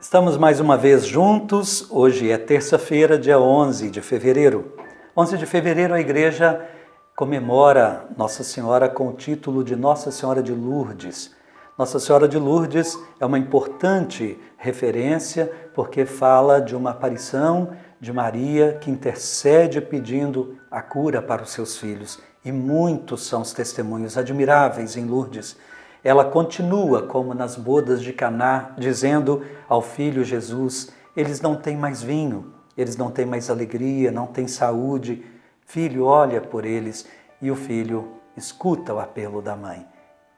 Estamos mais uma vez juntos. Hoje é terça-feira, dia 11 de fevereiro. 11 de fevereiro a igreja comemora Nossa Senhora com o título de Nossa Senhora de Lourdes. Nossa Senhora de Lourdes é uma importante referência porque fala de uma aparição de Maria que intercede pedindo a cura para os seus filhos. E muitos são os testemunhos admiráveis em Lourdes. Ela continua, como nas bodas de Caná, dizendo ao filho Jesus: eles não têm mais vinho, eles não têm mais alegria, não têm saúde. Filho, olha por eles. E o filho escuta o apelo da mãe.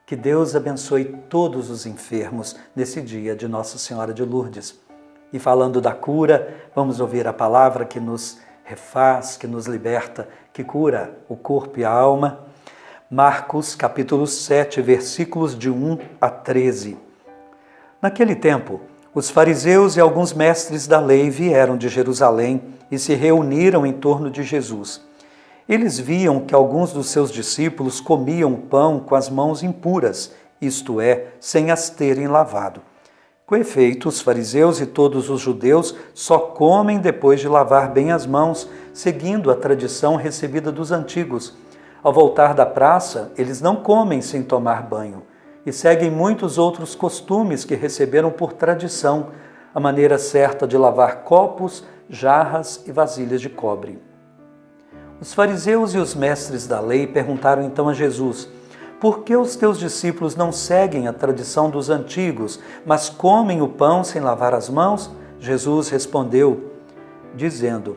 Que Deus abençoe todos os enfermos nesse dia de Nossa Senhora de Lourdes. E falando da cura, vamos ouvir a palavra que nos refaz, que nos liberta, que cura o corpo e a alma. Marcos, capítulo 7, versículos de 1 a 13. Naquele tempo, os fariseus e alguns mestres da lei vieram de Jerusalém e se reuniram em torno de Jesus. Eles viam que alguns dos seus discípulos comiam pão com as mãos impuras, isto é, sem as terem lavado. Com efeito, os fariseus e todos os judeus só comem depois de lavar bem as mãos, seguindo a tradição recebida dos antigos. Ao voltar da praça, eles não comem sem tomar banho e seguem muitos outros costumes que receberam por tradição, a maneira certa de lavar copos, jarras e vasilhas de cobre. Os fariseus e os mestres da lei perguntaram então a Jesus: por que os teus discípulos não seguem a tradição dos antigos, mas comem o pão sem lavar as mãos? Jesus respondeu, dizendo: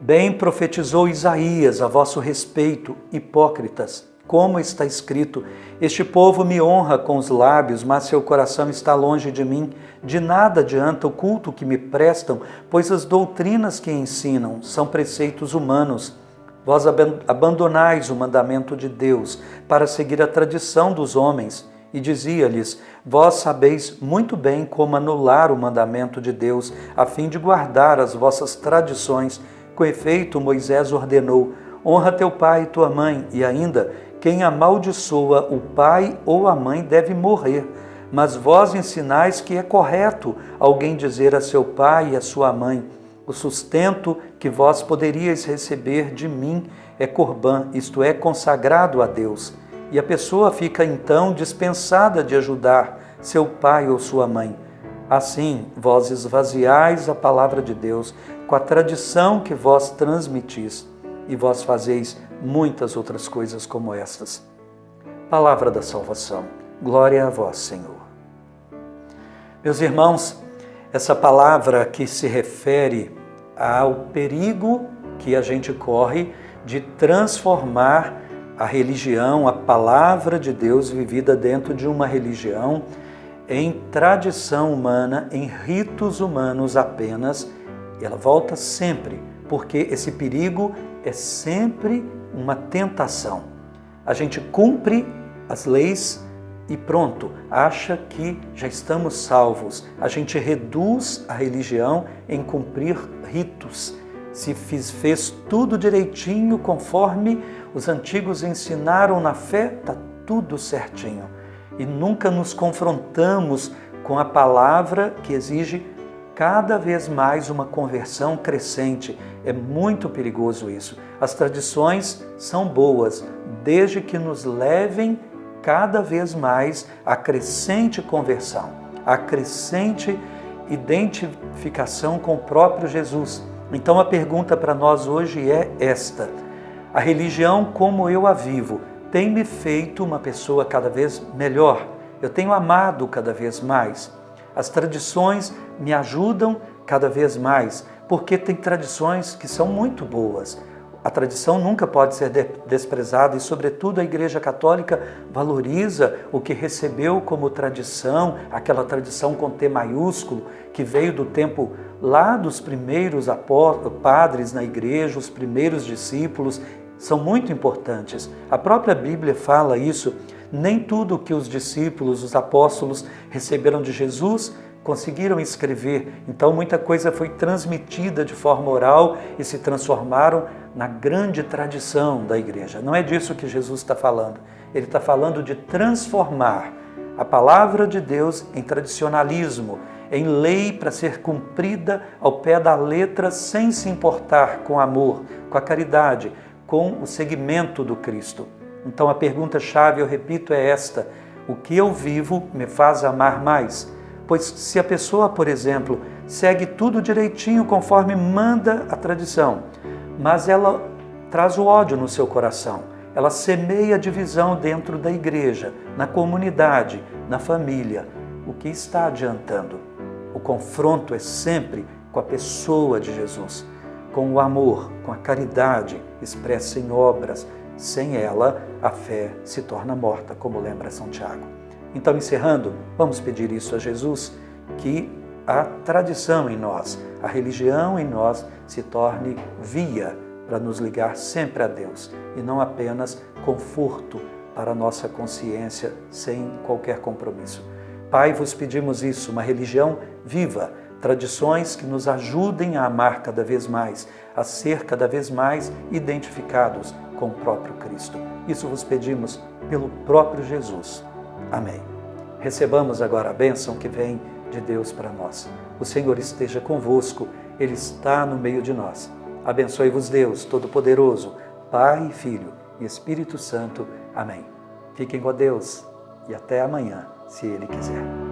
bem profetizou Isaías a vosso respeito, hipócritas, como está escrito: este povo me honra com os lábios, mas seu coração está longe de mim. De nada adianta o culto que me prestam, pois as doutrinas que ensinam são preceitos humanos. Vós abandonais o mandamento de Deus para seguir a tradição dos homens. E dizia-lhes: vós sabeis muito bem como anular o mandamento de Deus, a fim de guardar as vossas tradições. Com efeito, Moisés ordenou: honra teu pai e tua mãe, e ainda, quem amaldiçoa o pai ou a mãe deve morrer. Mas vós ensinais que é correto alguém dizer a seu pai e a sua mãe: o sustento que vós poderíeis receber de mim é corbã, isto é, consagrado a Deus. E a pessoa fica então dispensada de ajudar seu pai ou sua mãe. Assim, vós esvaziais a palavra de Deus com a tradição que vós transmitis, e vós fazeis muitas outras coisas como estas. Palavra da salvação. Glória a vós, Senhor. Meus irmãos, essa palavra que se refere ao perigo que a gente corre de transformar a religião, a palavra de Deus vivida dentro de uma religião, em tradição humana, em ritos humanos apenas. E ela volta sempre, porque esse perigo é sempre uma tentação. A gente cumpre as leis e pronto, acha que já estamos salvos. A gente reduz a religião em cumprir ritos. Se fez tudo direitinho, conforme os antigos ensinaram na fé, está tudo certinho. E nunca nos confrontamos com a palavra que exige cada vez mais uma conversão crescente. É muito perigoso isso. As tradições são boas, desde que nos levem cada vez mais à crescente conversão, à crescente identificação com o próprio Jesus. Então a pergunta para nós hoje é esta: a religião como eu a vivo tem me feito uma pessoa cada vez melhor? Eu tenho amado cada vez mais? As tradições me ajudam cada vez mais, porque tem tradições que são muito boas. A tradição nunca pode ser desprezada e, sobretudo, a Igreja Católica valoriza o que recebeu como tradição, aquela tradição com T maiúsculo, que veio do tempo lá dos primeiros padres na Igreja, os primeiros discípulos, são muito importantes. A própria Bíblia fala isso. Nem tudo que os discípulos, os apóstolos receberam de Jesus conseguiram escrever. Então muita coisa foi transmitida de forma oral e se transformaram na grande tradição da igreja. Não é disso que Jesus está falando. Ele está falando de transformar a palavra de Deus em tradicionalismo, em lei para ser cumprida ao pé da letra, sem se importar com amor, com a caridade, com o seguimento do Cristo. Então a pergunta-chave, eu repito, é esta: o que eu vivo me faz amar mais? Pois se a pessoa, por exemplo, segue tudo direitinho conforme manda a tradição, mas ela traz o ódio no seu coração, ela semeia a divisão dentro da igreja, na comunidade, na família, o que está adiantando? O confronto é sempre com a pessoa de Jesus, com o amor, com a caridade expressa em obras. Sem ela, a fé se torna morta, como lembra São Tiago. Então, encerrando, vamos pedir isso a Jesus, que a tradição em nós, a religião em nós se torne via para nos ligar sempre a Deus e não apenas conforto para a nossa consciência sem qualquer compromisso. Pai, vos pedimos isso, uma religião viva, tradições que nos ajudem a amar cada vez mais, a ser cada vez mais identificados com o próprio Cristo. Isso vos pedimos pelo próprio Jesus. Amém. Recebamos agora a bênção que vem de Deus para nós. O Senhor esteja convosco, Ele está no meio de nós. Abençoe-vos Deus Todo-Poderoso, Pai, Filho e Espírito Santo. Amém. Fiquem com Deus e até amanhã, se Ele quiser.